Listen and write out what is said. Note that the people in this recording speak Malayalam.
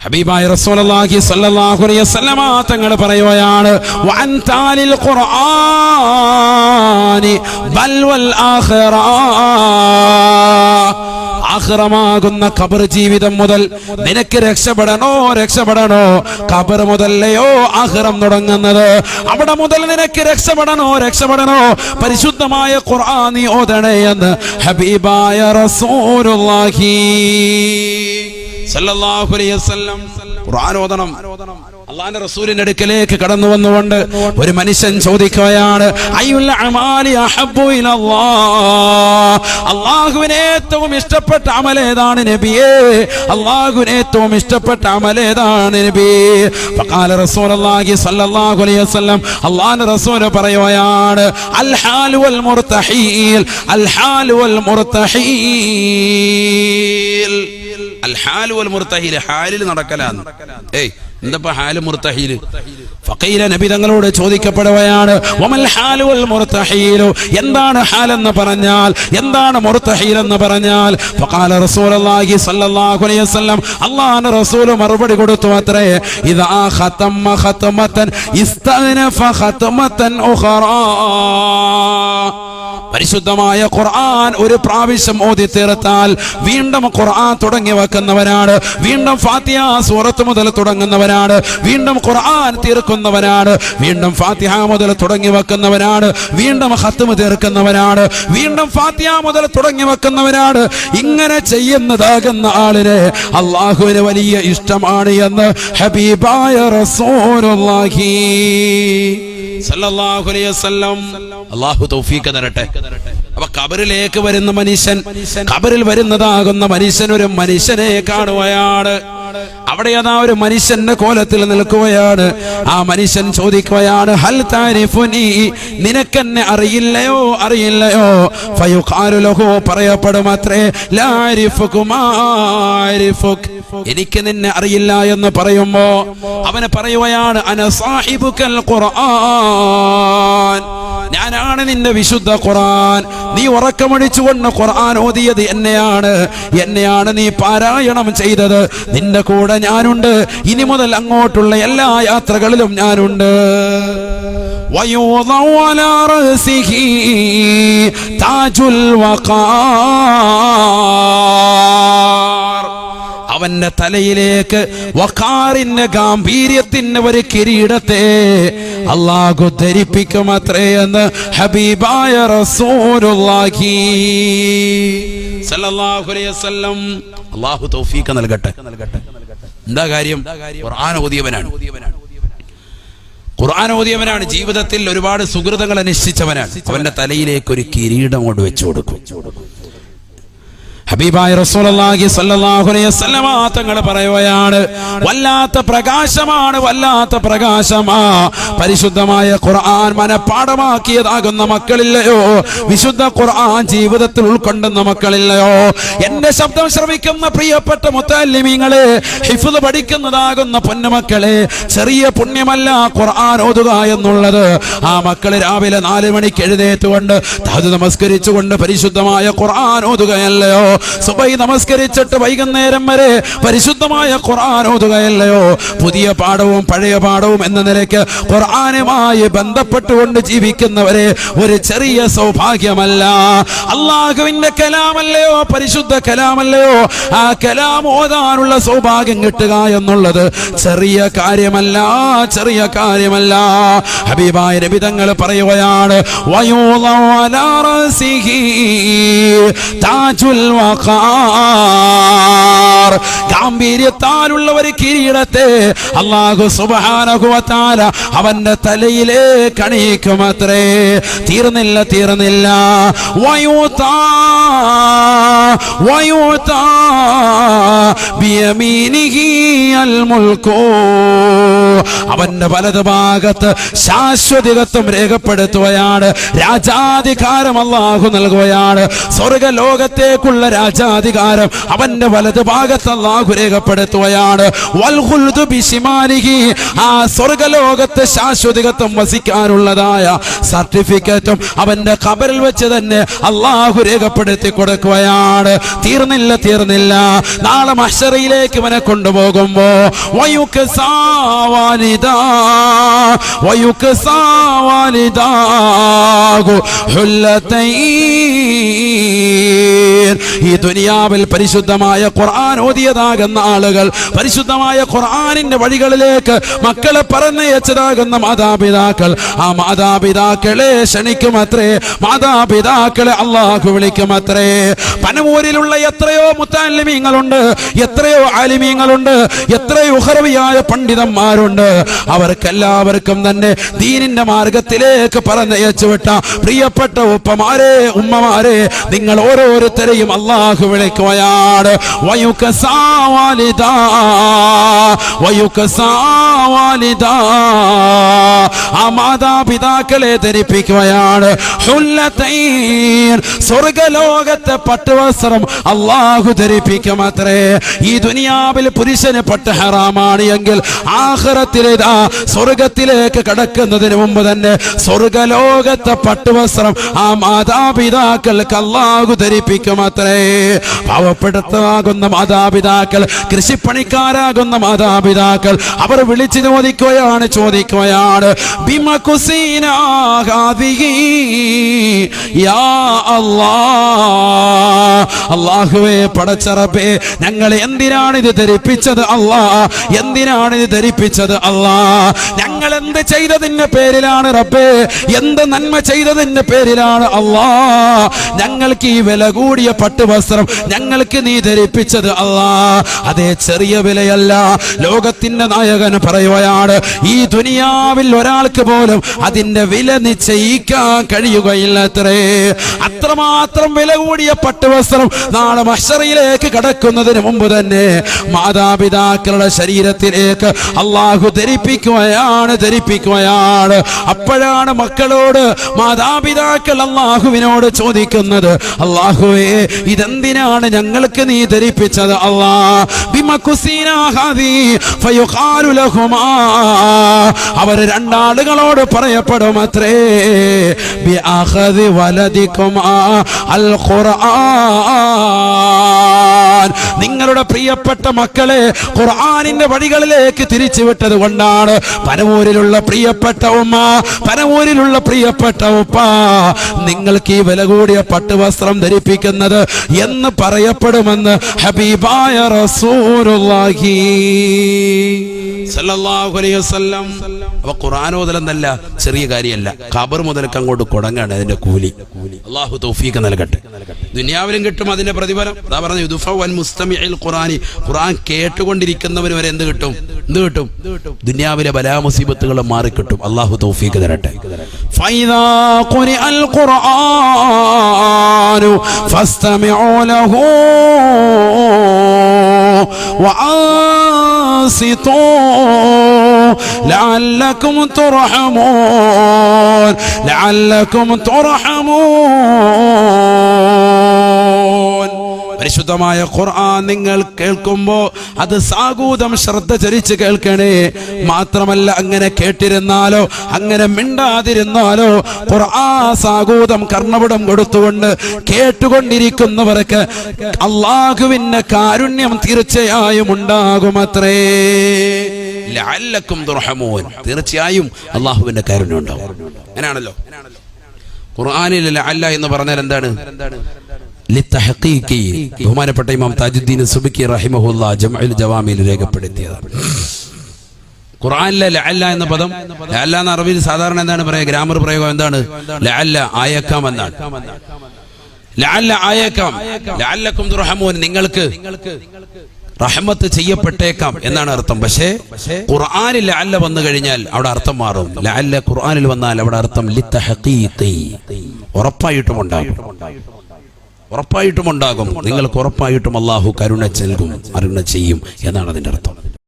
ഹബീബായ റസൂലുള്ളാഹി സ്വല്ലല്ലാഹു അലൈഹി വസല്ലമ തങ്ങൾ പറയുകയാണ് വഅൻതാലിൽ ഖുർആനി ബൽ വൽ ആഖിറ ആഖിറമാകുന്ന ഖബർ ജീവിതം മുതൽ നിനക്ക് രക്ഷപ്പെടണോ ഖബർ മുതലയോ ആഖിറം തുടങ്ങുന്നത് അവിടെ മുതൽ നിനക്ക് രക്ഷപ്പെടണോ പരിശുദ്ധമായ ഖുർആൻ നീ ഓതണേ എന്ന് ഹബീബായ റസൂലുള്ളാഹി സല്ലല്ലാഹു അലൈഹി വസല്ലം ഖുർആൻ ഓതണം. അല്ലാഹുവിന്റെ റസൂലിന്റെ അടുക്കലേക്ക് കടന്നു വന്നുകൊണ്ട് ഒരു മനുഷ്യൻ ചോദിക്കുകയാണ് അയ്യുൽ അമാലി അഹബ്ബു ഇലല്ലാഹ്, അല്ലാഹുവിന് ഏറ്റവും ഇഷ്ടപ്പെട്ട അമൽ ഏതാണ് നബിയേ, അല്ലാഹുവിന് ഏറ്റവും ഇഷ്ടപ്പെട്ട അമൽ ഏതാണ് നബിയേ? ഫഖാല റസൂലുള്ളാഹി സ്വല്ലല്ലാഹു അലൈഹി വസല്ലം അല്ലാഹുവിന്റെ റസൂൽ പറയുകയാണ് അൽ ഹാൽ വൽ മുർതഹീൽ, അൽ ഹാൽ വൽ മുർതഹീൽ. അൽ ഹാൽ വൽ മുർതഹീൽ, ഹാലിൽ നടക്കലാണ്. എന്തപ്പാ ഹാല് മുർതഹീൽ? ഫഖീല, നബി തങ്ങളോട് ചോദിക്കപ്പെടുകയാണ് വമൽ ഹാലു വൽ മുർതഹീൽ, എന്താണ് ഹാൽ എന്ന് പറഞ്ഞാൽ, എന്താണ് മുർതഹീൽ എന്ന് പറഞ്ഞാൽ? ഫഖാല റസൂലുള്ളാഹി സ്വല്ലല്ലാഹു അലൈഹി വസല്ലം അല്ലാഹുവിന്റെ റസൂൽ മറുപടി കൊടുത്തു അത്രേ ഇദാ ഖതമ ഖതമതൻ ഇസ്തഅനഫ ഖതമതൻ ഉഖറാ. പരിശുദ്ധമായ ഖുർആൻ ഒരു പ്രാവശ്യം ഓതി തീർത്താൽ വീണ്ടും ഖുർആൻ തുടങ്ങി വെക്കുന്നവരാണ്, വീണ്ടും ഫാത്തിഹ സൂറത്ത് മുതൽ തുടങ്ങുന്നവരാണ്, വീണ്ടും ഖുർആൻ തീർക്കുന്നവരാണ്, വീണ്ടും ഫാത്തിഹ മുതൽ തുടങ്ങി വെക്കുന്നവരാണ്, വീണ്ടും ഖത്മ് തീർക്കുന്നവരാണ്, വീണ്ടും ഫാത്തിഹ മുതൽ തുടങ്ങി വെക്കുന്നവരാണ്. ഇങ്ങനെ ചെയ്യുന്നതാകുന്ന ആളിനെ അല്ലാഹുവിന് വലിയ ഇഷ്ടമാണ് എന്ന് ഹബീബായ റസൂലുള്ളാഹി സല്ലല്ലാഹു അലൈഹി വസല്ലം. അല്ലാഹു തൗഫീഖ് തരട്ടെ. അപ്പൊ ഖബറിലേക്ക് വരുന്ന മനുഷ്യൻ, ഖബറിൽ വരുന്നതാകുന്ന മനുഷ്യൻ ഒരു മനുഷ്യനെ കാണുകയാണ്. അവിടെ അതാ ഒരു മനുഷ്യന്റെ കോലത്തിൽ നിൽക്കുകയാണ്. ആ മനുഷ്യൻ ചോദിക്കുകയാണ് ഹൽ താരിഫുനി, നിനക്കെന്നെ അറിയില്ലയോ? ഫയുഖാലു ലഹു, പറയപ്പെടും അത്രേ ലാ അരിഫുകുമാ അരിഫുക്, എനിക്ക് നിന്നെ അറിയില്ല എന്ന് പറയുമ്പോ അവന് പറയുകയാണ് അന സാഹിബുക്കൽ ഖുർആൻ, ഞാനാണ് നിന്റെ വിശുദ്ധ ഖുർആൻ. നീ ഉറക്കമടിച്ചുകൊണ്ട് ഖുർആൻ ഓതിയത് എന്നെയാണ് നീ പാരായണം ചെയ്തത്. നിന്റെ കൂടെ ഞാനുണ്ട്, ഇനി മുതൽ അങ്ങോട്ടുള്ള എല്ലാ യാത്രകളിലും ഞാനുണ്ട്. വയൂദഉ അലാ റഅസിഹി താജുൽ വഖാർ, അവന്റെ തലയിലേക്ക് വഖാറിന്റെ ഗാംഭീര്യത്തിന്റെ ഒരു കിരീടത്തെ അല്ലാഹു ധരിപ്പിക്കുമത്രേ എന്ന് ഹബീബായ റസൂലുള്ളാഹി സല്ലല്ലാഹു അലൈഹി വസല്ലം. അല്ലാഹു തൗഫീഖ് നൽകട്ടെ. എന്താ കാര്യം? ഖുർആൻ ഓതിയവനാണ്, ജീവിതത്തിൽ ഒരുപാട് സുഹൃതങ്ങൾ അനുഷ്ഠിച്ചവനാണ്. അവന്റെ തലയിലേക്ക് ഒരു കിരീടം കൊണ്ട് വെച്ചു കൊടുക്കും. ഹബീബായ റസൂലുള്ളാഹി സ്വല്ലല്ലാഹു അലൈഹി വസല്ലം തങ്ങൾ പറയുകയാണ് വല്ലാത്ത പ്രകാശമാ പരിശുദ്ധമായ ഖുർആൻ മനഃപാഠമാക്കിയതാകുന്ന മക്കളില്ലയോ, വിശുദ്ധ ഖുർആൻ ജീവിതത്തിൽ ഉൾക്കൊണ്ടുന്ന മക്കളില്ലയോ? എന്റെ ശബ്ദം ശ്രവിക്കുന്ന പ്രിയപ്പെട്ട മുത്തഅല്ലിമീങ്ങളെ, ഹിഫ്ള് പഠിക്കുന്നതാകുന്ന പൊന്നുമക്കളെ, ചെറിയ പുണ്യമല്ല ഖുർആൻ ഓതുക എന്നുള്ളത്. ആ മക്കള് രാവിലെ 4 മണിക്ക് എഴുന്നേറ്റുകൊണ്ട് തഹജ്ജുദ് നമസ്കരിച്ചുകൊണ്ട് പരിശുദ്ധമായ ഖുർആൻ ഓതുകയല്ലയോ? സുബഹി നമസ്കരിച്ചിട്ട് വൈകുന്നേരം വരെ പരിശുദ്ധമായ ഖുർആൻ ഓതുകയല്ലയോ? പുതിയ പാഠവും പഴയ പാഠവും എന്ന നിലയ്ക്ക് ഖുർആനുമായി ബന്ധപ്പെട്ടുകൊണ്ട് ജീവിക്കുന്നവരെ ഒരു ചെറിയ സൗഭാഗ്യമല്ല. അല്ലാഹുവിന്റെ കലാമല്ലയോ, പരിശുദ്ധ കലാമല്ലയോ? ആ കലാം ഓതാനുള്ള സൗഭാഗ്യം കിട്ടുക എന്നുള്ളത് ചെറിയ കാര്യമല്ല. ഹബീബായ നബി തങ്ങൾ പറയുകയാണ് വയൂദഉ അലാ റഅസിഹി താജുൽ വഖാർ, ഗാംഭീര്യത്താലുള്ള ഒരു കിരീടത്തെ അല്ലാഹു സുബ്ഹാനഹു വ തആല അവന്റെ തലയിലേക്ക് അണിയിക്കുമത്രേ. തീർന്നില്ല. വയൂതാ ബിയമീനിഹി അൽ മുൽക്കു, അവന്റെ വലതുഭാഗത്ത് ശാശ്വതത്വം രേഖപ്പെടുത്തുകയാണ്. രാജാധികാരം അല്ലാഹു നൽകുകയാണ്. സ്വർഗലോകത്തേക്കുള്ള രാജാധികാരം അവന്റെ വലത് ഭാഗത്ത് അല്ലാഹു രേഖപ്പെടുത്തുകയാണ്. വൽ ഖുൽദു ബിശിമാലിഹി, ആ സ്വർഗ്ഗലോകത്ത് ശാശ്വതത്വം വസിക്കാനുള്ളതായ സർട്ടിഫിക്കറ്റും അവന്റെ ഖബറിൽ വെച്ച് തന്നെ അല്ലാഹു രേഖപ്പെടുത്തി കൊടുക്കുകയാണ്. തീർന്നില്ല. നാളെ മഹ്ശറിലേക്ക് ഇവനെ കൊണ്ടുപോകുമ്പോ വയുക്സാ വാലിദാഹു ഹുല്ലതൈൻ. ഈ ദുനിയാവിൽ പരിശുദ്ധമായ ഖുർആൻ ഓതിയതാകുന്ന ആളുകൾ, പരിശുദ്ധമായ ഖുർആനിന്റെ വഴികളിലേക്ക് മക്കളെ പറഞ്ഞയച്ചതാകുന്ന മാതാപിതാക്കൾ, ആ മാതാപിതാക്കളെ ക്ഷണിക്കുമത്രേ, മാതാപിതാക്കളെ അല്ലാഹു വിളിക്കുമത്രേ. പനമൂരിലുള്ള എത്രയോ മുത്തഅല്ലിമീങ്ങളുണ്ട്, എത്രയോ ആലിമീങ്ങളുണ്ട്, എത്രയോ ഉഖറവിയായ പണ്ഡിതന്മാരുണ്ട്. അവർക്കെല്ലാവർക്കും തന്നെ ദീനിന്റെ മാർഗത്തിലേക്ക് പറഞ്ഞയച്ചു വിട്ട പ്രിയപ്പെട്ട ഉപ്പമാരെ, ഉമ്മമാരെ, നിങ്ങൾ ഓരോരുത്തരെയും അല്ലാഹു വിളിക്കുകയാണ്. വയുക്സാ വാലിദാ, ആ മാതാപിതാക്കളെ ധരിപ്പിക്കുകയാണ്. ഹുല്ലതൈൻ, സ്വർഗ്ഗലോകത്തെ പട്ടുവസ്ത്രം അല്ലാഹു ധരിപ്പിക്കുമത്രേ. ഈ ദുനിയാവിൽ പുരുഷന് പട്ട് ഹറാമാണ് എങ്കിൽ ആഖിറത്തിലേതാ സ്വർഗ്ഗത്തിലേക്ക് കടക്കുന്നതിന് മുമ്പ് തന്നെ സ്വർഗ്ഗലോകത്തെ പട്ടുവസ്ത്രം ആ മാതാപിതാക്കൾക്ക് അല്ലാഹു ധരിപ്പിക്കുമത്രേ. പാവപ്പെടുത്താകുന്ന മാതാപിതാക്കൾ, കൃഷിപ്പണിക്കാരാകുന്ന മാതാപിതാക്കൾ, അവർ വിളിച്ചു ചോദിക്കുകയാണ് ബിമകുസീനാ ഹാദിഹി യാ അല്ലാഹ്. അല്ലാഹുവേ, പടച്ചറബേ, ഞങ്ങൾ എന്തിനാണ് ഇത് ധരിപ്പിച്ചത് അല്ലാ? എന്തിനാണ് ഇത് ധരിപ്പിച്ചത് അല്ലാ? ഞങ്ങൾ എന്ത് ചെയ്തതിന്റെ പേരിലാണ് റബ്ബേ? എന്ത് നന്മ ചെയ്തതിന്റെ പേരിലാണ് അല്ലാ ഞങ്ങൾക്ക് ഈ വില കൂടിയ പട്ടുവസ്ത്രം ഞങ്ങൾക്ക് നീ ധരിപ്പിച്ചത് അല്ലാ? അതേ, ചെറിയ വിലയല്ല. ലോകത്തിന്റെ നായകൻ പറയുകയാണ്, ഈ ദുനിയാവിൽ ഒരാൾക്ക് പോലും അതിന്റെ വില നിശ്ചയിക്കാൻ കഴിയുകയില്ലത്രേ. അത്രമാത്രം വില കൂടിയ പട്ടുവസ്ത്രം നാളെ മഹ്ശറിലേക്ക് കടക്കുന്നതിന് മുമ്പ് തന്നെ മാതാപിതാക്കളുടെ ശരീരത്തിലേക്ക് അല്ലാഹു ധരിപ്പിക്കുകയാണ്. അപ്പോഴാണ് മക്കളോട് മാതാപിതാക്കൾ അല്ലാഹുവിനോട് ചോദിക്കുന്നത്, അല്ലാഹുവേ, ഇതെന്തിനാണ് ഞങ്ങൾക്ക് നീ ധരിപ്പിച്ചത് അല്ലാ? ബിമകുസീനാ ഹാദി ഫയുഖാലു ലഹുമാ, അവർ രണ്ടാളുകളോട് പറയപ്പെടും അത്രേ, ബിഅഖദി വലദികുമാ അൽ ഖുർആൻ, നിങ്ങളുടെ പ്രിയപ്പെട്ട മക്കളെ ഖുർആനിന്റെ വഴികളിലേക്ക് തിരിച്ചുവിട്ടത് കൊണ്ടാണ് പനമൂരിലുള്ള പ്രിയപ്പെട്ട ഉമ്മ, പനമൂരിലുള്ള പ്രിയപ്പെട്ട ഉപ്പ നിങ്ങൾക്ക് ഈ വില കൂടിയ പട്ടുവസ്ത്രം ധരിപ്പിക്കുന്നത് എന്ന് പറയപ്പെടുമെന്ന് ഹബീബായ റസൂലുള്ളാഹി സല്ലല്ലാഹു അലൈഹി വസല്ലം. അപ്പോൾ ഖുർആൻ ഓതലെന്നല്ല ചെറിയ കാര്യമല്ല, ഖബർ മുതൽക്ക് അങ്ങോട്ട് കൊടുങ്ങാണ് അതിന്റെ കൂലി. അല്ലാഹു തൗഫീഖ് നൽകട്ടെ. ദുനിയാവിലും കിട്ടും അതിന്റെ പ്രതിഫലം. അതാ പറഞ്ഞു, യുദ്ഫഉ അൻ മുസ്തമിഇൽ ഖുർആനി, ഖുർആൻ കേട്ടുകൊണ്ടിരിക്കുന്നവന് വരെ എന്ത് കിട്ടും? ദുനിയാവിലെ ബലാ മുസീബത്തുകൾ മാറി കിട്ടും. അല്ലാഹു തൗഫീഖ് തരട്ടെ. ഫൈദാ ഖുരിഅൽ ഖുർആനു ഫസ്തമിഉ ലഹു വഅൻസിതു ലഅല്ലകും തുർഹമൂൻ. പരിശുദ്ധമായ ഖുർആൻ നിങ്ങൾ കേൾക്കുമ്പോൾ അത് സാഗൂതം ശ്രദ്ധ ചരിച്ച് കേൾക്കണേ. മാത്രമല്ല, അങ്ങനെ കേട്ടിരുന്നാലോ അങ്ങനെ മിണ്ടാതിരുന്നാലോ ഖുർആൻ സാഗൂതം കർണപുടം കൊടുത്തുകൊണ്ട് കേട്ടുകൊണ്ടിരിക്കുന്നവർക്ക് അല്ലാഹുവിന്റെ കാരുണ്യം തീർച്ചയായും ഉണ്ടാകുമത്രേ. ലഅല്ലകും തുർഹമൂൻ, തീർച്ചയായും അല്ലാഹുവിന്റെ കാരുണ്യം ഉണ്ടാകും. അങ്ങനെയാണല്ലോ ഖുർആനിൽ ലഅല്ല എന്ന് പറഞ്ഞാൽ എന്താണ്? ലിത്തഹഖീഖി. ബഹുമാനപ്പെട്ട ഇമാം താജുദ്ദീൻ സുബ്കി റഹിമഹുല്ലാഹ് ജംഉൽ ജവാമിൽ രേഖപ്പെടുത്തിയതാണ്. ഖുർആനിലെ ലഅല്ല എന്ന പദം, ലഅല്ല എന്ന അറബിയിൽ സാധാരണ എന്താണ് പറയുക? ഗ്രാമർ പ്രയോഗം എന്താണ്? ലഅല്ല ആയക്കാം എന്നാണ്. ലഅല്ല ആയക്കാം, ലഅല്ലകും തുർഹമൂൻ, നിങ്ങൾക്ക് റഹ്മത്ത് ചെയ്യപ്പെട്ടേക്കാം എന്നാണ് അർത്ഥം. പക്ഷേ ഖുർആനിൽ ലഅല്ല വന്നു കഴിഞ്ഞാൽ അവിടെ അർത്ഥം മാറും. ലഅല്ല ഖുർആനിൽ വന്നാൽ അവിടെ അർത്ഥം ലിത്തഹഖീഖി, ഉറപ്പായിട്ടും ഉണ്ടാകും. നിങ്ങൾക്ക് ഉറപ്പായിട്ടും അല്ലാഹു കരുണ നൽകും, അരുണ ചെയ്യും എന്നാണ് അതിന്റെ അർത്ഥം.